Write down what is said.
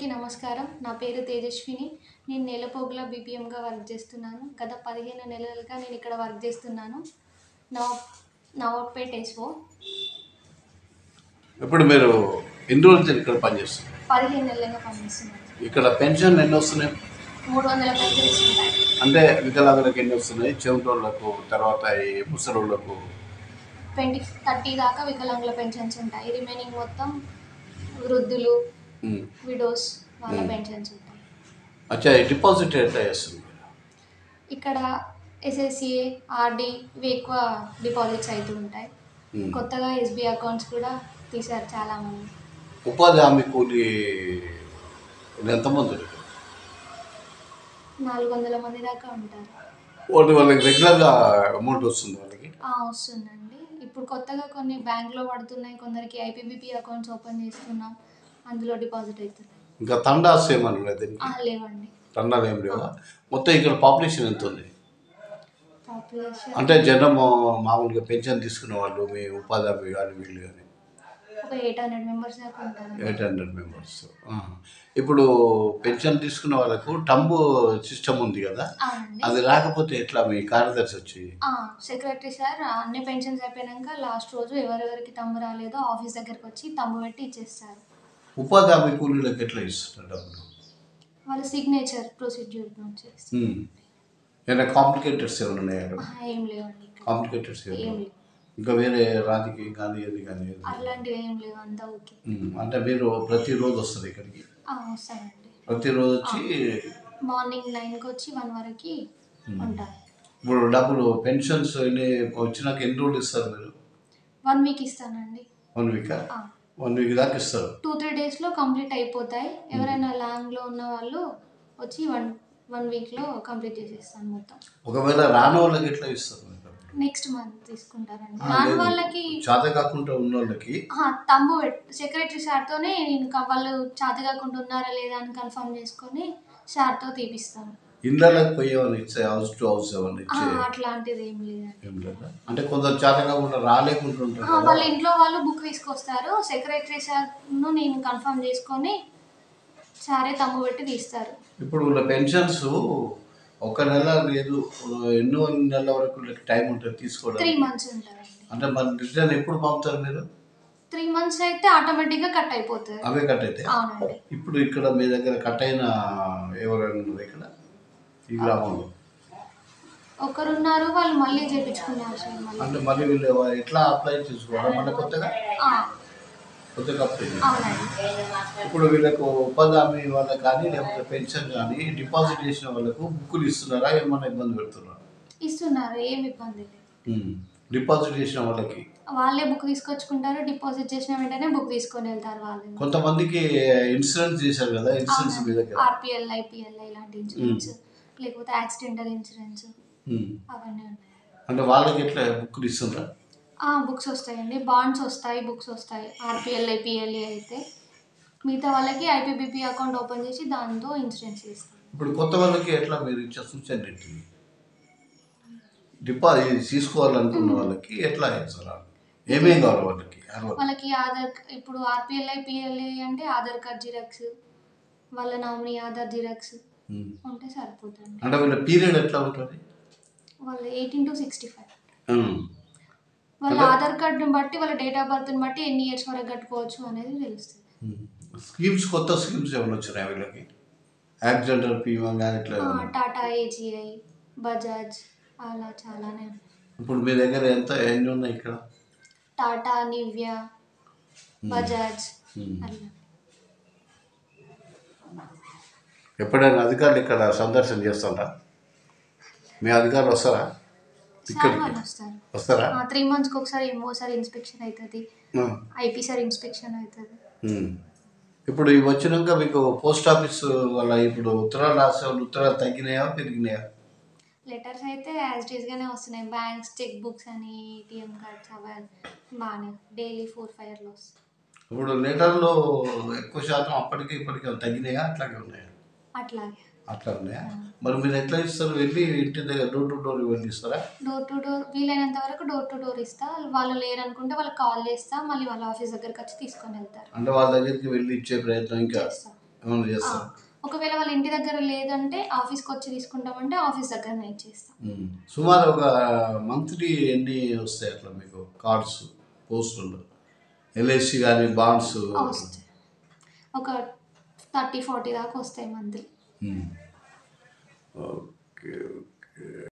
అందరికీ నమస్కారం. నా పేరు తేజస్విని. నేను నేలపోగుల బీపీఎంగా వర్క్ చేస్తున్నాను. గత 15 నెలలుగా నేను ఇక్కడ వర్క్ చేస్తున్నాను. నవాబ్ నవాబ్పేట్ ఎస్ఓ. ఇప్పుడు మీరు ఎన్ని రోజులు ఇక్కడ పనిచేస్తున్నారు? 15 నెలలుగా పనిచేస్తున్నాను. ఇక్కడ పెన్షన్ ఎన్ని వస్తున్నాయి? 300 పెన్షన్స్ ఉంటాయి. అంటే వికలాంగులకు ఎన్ని వస్తున్నాయి? చెవిటోళ్ళకు, తర్వాత ఈ ముసలోళ్ళకు 30 దాకా వికలాంగుల పెన్షన్స్ ఉంటాయి. రిమైనింగ్ మొత్తం వృద్ధులు, విడోస్ వాళ్ళ పెన్షన్స్ ఉంటాయి. అచ్చా, డిపాజిట్ ఎట్లా చేస్తుంది? ఇక్కడ ఎస్ఎస్సిఏ, ఆర్డి ఇవి ఎక్కువ డిపాజిట్స్ అవుతూ ఉంటాయి. కొత్తగా ఎస్బీ అకౌంట్స్ కూడా తీశారు చాలామంది. ఉపాధి హామీ కూలి ఎంతమంది? 400 మంది దాకా ఉంటారు. వాళ్ళకి రెగ్యులర్గా అమౌంట్ వస్తుంది వాళ్ళకి? వస్తుందండి. ఇప్పుడు కొత్తగా కొన్ని బ్యాంక్లో పడుతున్నాయి, కొందరికి ఐపీబీపీ అకౌంట్స్ ఓపెన్ చేస్తున్నాం, అందులో డిపాజిట్ అవుతున్నాయి. ఇంకా తండాస్ ఏమన్నా లేదు? లేవండి. తండాలు ఏం లేవా? మొత్తం ఇక్కడ పాపులేషన్ ఎంత ఉంది? పాపులేషన్ అంటే జనం మామూలుగా పెన్షన్ తీసుకునే వాళ్ళు, మీ ఉపాధి హామీ కానీ వీళ్ళు కానీ ఒక 800 మెంబర్స్ దాకా ఉంటారు. 800 మెంబర్స్. ఇప్పుడు పెన్షన్ తీసుకున్న వాళ్ళకు టంబు సిస్టమ్ ఉంది కదా, అది రాకపోతే ఎట్లా? మీ కార్యదర్శి వచ్చి సెక్రటరీ సార్ అన్ని పెన్షన్స్ అయిపోయాక లాస్ట్ రోజు ఎవరెవరికి తమ్ము రాలేదో ఆఫీస్ దగ్గరకు వచ్చి తమ్ము పెట్టి ఇచ్చేస్తారు. ఉపాధి హామీ కూలీలకు ఎట్లా ఇస్తున్నారు డబ్బులు? వాళ్ళ సిగ్నేచర్ ప్రొసీడ్యూర్ నుంచి ఏమైనా కాంప్లికేటెడ్స్ ఏమైనా ఉన్నాయా? ఏం లేవండి. కాంప్లికేటెడ్స్ ఏం లేవు. ఇంకా వేరే రాజకీయం కానీ ఏది కానీ అలాంటివి ఏం లేవు, అంతా ఓకే. అంటే మీరు ప్రతిరోజు వస్తారు ఇక్కడికి? వస్తానండి. ప్రతిరోజు వచ్చి మార్నింగ్ 9కి వచ్చి 1 వరకు ఉంటారు. ఇప్పుడు డబ్బులు పెన్షన్స్ వచ్చినాక ఎన్ని రోజులు ఇస్తారు మీరు? 1 వీక్ ఇస్తానండి. 1 వీక్? 1 వీక్ దాకా ఇస్తారు. 2-3 డేస్లో కంప్లీట్ అయిపోతాయి. ఎవరైనా లాంగ్లో ఉన్న వాళ్ళు వచ్చి 1 వీక్లో కంప్లీట్ చేసేస్తాను మొత్తం. ఒకవేళ రాని వాళ్ళకి ఎట్లా ఇస్తారు? నెక్స్ట్ మంత్ తీసుకుంటారండి. రాని వాళ్ళకి చేత కాకుండా ఉన్న వాళ్ళకి తమ్ము సెక్రటరీ సార్తోనే నేను వాళ్ళు చేత కాకుండా ఉన్నారా లేదా అని కన్ఫర్మ్ చేసుకొని సార్తో తీపిస్తాను. ఇళ్ళకి పోయేవాళ్ళు ఇచ్చే, హౌస్ టు హౌస్ ఏమన్నా ఇచ్చే అట్లాంటిది ఏం లేదండి. ఏం లేదా? అంటే కొందరు చేత కాకుండా రాలేకుంటుంటారు. వాళ్ళ ఇంట్లో వాళ్ళు బుక్ తీసుకొస్తారు, సెక్రటరీ సార్ను నేను కన్ఫర్మ్ చేసుకొని సారే తమ్ము పెట్టి తీస్తారు. ఇప్పుడు ఉన్న పెన్షన్స్ ఒక నెల లేదు, ఎన్నో నెలల వరకు టైం ఉంటుంది తీసుకోవడానికి? 3 months ఉంటారండి. అంటే మన రిటర్న్ ఎప్పుడు పంపుతారు మీరు? 3 months అయితే ఆటోమేటిక్గా కట్ అయిపోతుంది. అవే కట్ అయితే? అవునండి. ఇప్పుడు ఇక్కడ మీ దగ్గర కట్ అయిన ఎవరైనా ఉన్నారు ఇక్కడ ఈ గ్రామంలో? ఒకరున్నారు, వాళ్ళు మళ్ళీ చేయించుకున్నారు సార్. అంటే మళ్ళీ వీళ్ళు ఎట్లా అప్లై చేసుకోవాలి? మళ్ళీ కొత్తగా అప్లై? ఇప్పుడు వీళ్ళకు ఉపాధి హామీ వాళ్ళకి కానీ లేకపోతే పెన్షన్ కానీ డిపాజిట్ చేసిన వాళ్ళకు బుక్కులు ఇస్తున్నారా? ఏమన్నా ఇబ్బంది పెడుతున్నారా? ఇస్తున్నారు, ఏమి ఇబ్బంది లేదు. డిపాజిట్ చేసిన వాళ్ళకి వాళ్ళే బుక్ తీసుకొచ్చుకుంటారు, డిపాజిట్ చేసిన వెంటనే బుక్ తీసుకొని వెళ్తారు వాళ్ళు. కొంతమందికి ఇన్సూరెన్స్ చేశారు కదా, ఇన్సూరెన్స్ మీ దగ్గర? ఆర్పిఎల్, ఐపీఎల్ ఇలాంటి ఇన్సూరెన్స్, లేకపోతే యాక్సిడెంటల్ ఇన్సూరెన్స్ అవన్నీ ఉన్నాయి. అంటే వాళ్ళకి ఎట్లా బుక్కులు ఇస్తుందా? బుక్స్ వస్తాయండి, బాండ్స్ వస్తాయి, బుక్స్ వస్తాయి. ఆర్పిఎల్, ఐపీఎల్ అయితే మిగతా వాళ్ళకి ఐపీబీపీ అకౌంట్ ఓపెన్ చేసి దాంతో ఇన్సూరెన్స్ ఇస్తాం. ఇప్పుడు కొత్త వాళ్ళకి ఎట్లా మీరు ఇచ్చే సూచన ఏంటి? డిపాజిట్ తీసుకోవాలనుకున్న వాళ్ళకి ఎట్లా చేస్తారా? ఏమేం కావాలి వాళ్ళకి? వాళ్ళకి ఆధార్, ఇప్పుడు ఆర్పిఎల్, ఐపీఎల్ అంటే ఆధార్ కార్డ్ జిరాక్స్, వాళ్ళ నామినీ ఆధార్ జిరాక్స్ ఉంటే సరిపోతుంది. అంటే వాళ్ళ పీరియడ్ ఎట్లా ఉంటుంది? వాళ్ళ 18 to 65. వాళ్ళ ఆధార్ కార్డుని బట్టి, వాళ్ళ డేట్ ఆఫ్ బర్త్ని బట్టి ఎన్ని ఇయర్స్ వరకు కట్టుకోవచ్చు అనేది తెలుస్తుంది. స్కీమ్స్, కొత్త స్కీమ్స్ ఏమైనా వచ్చినాయి వీళ్ళకి? యాక్సిడెంటల్ బీమా కానీ ఇట్లా టాటా ఏజీఐ, బజాజ్ అలా చాలానే ఉన్నాయి. ఇప్పుడు మీ దగ్గర ఎన్ని ఉన్నాయి ఇక్కడ? టాటా, నివ్యా, బజాజ్ అలా. ఎప్పుడైనా అధికారులు ఇక్కడ సందర్శన చేస్తారా? మీ అధికారులు వస్తారా ఇక్కడికి? వస్తారా? 3 monthsకి ఒకసారి ఏమోసారి ఇన్స్పెక్షన్ అవుతుంది, ఐపీ సార్ ఇన్స్పెక్షన్ అవుతుంది. ఇప్పుడు ఇవి వచ్చినాక మీకు పోస్ట్ ఆఫీస్ వల్ల ఇప్పుడు ఉత్తరాలు రాసే వాళ్ళు ఉత్తరాలు తగ్గినాయా పెరిగినాయా? లెటర్స్ అయితే యాజ్ ఇట్ ఈస్గానే వస్తున్నాయి. బ్యాంక్స్ చెక్ బుక్స్ అని, ఏటీఎం కార్డ్స్ అవి బాగానే డైలీ 4-5 వస్తాయి. ఇప్పుడు లెటర్లో ఎక్కువ శాతం అప్పటికి ఇప్పటికి తగ్గినాయా అట్లాగే ఉన్నాయా? అట్లా ఉన్నాయా? మరి మీరు ఎట్లా ఇస్తారు? వెళ్ళి ఇంటి దగ్గర డోర్ టు డోర్ వెళ్ళి ఇస్తారా? డోర్ టు డోర్ వీలైనంత వరకు డోర్ టు డోర్ ఇస్తా. వాళ్ళు లేరనుకుంటే వాళ్ళకి కాల్ చేస్తా, మళ్ళీ వాళ్ళ ఆఫీస్ దగ్గరికి వచ్చి తీసుకొని వెళ్తారు. అంటే వాళ్ళ దగ్గరికి వెళ్ళి ఇచ్చే ప్రయత్నం ఇంకా ఏమైనా చేస్తారా? ఒకవేళ వాళ్ళ ఇంటి దగ్గర లేదంటే ఆఫీస్కి వచ్చి తీసుకుంటామంటే ఆఫీస్ దగ్గరనే ఇచ్చేస్తాం. సుమారు ఒక మంత్లీ ఎన్ని వస్తాయి అట్లా మీకు కార్డ్స్ పోస్టులు, ఎల్ఐసి కానీ బాండ్స్? వస్తాయి, ఒక 30-40 దాకా వస్తాయి మంత్లీ. ఓకే.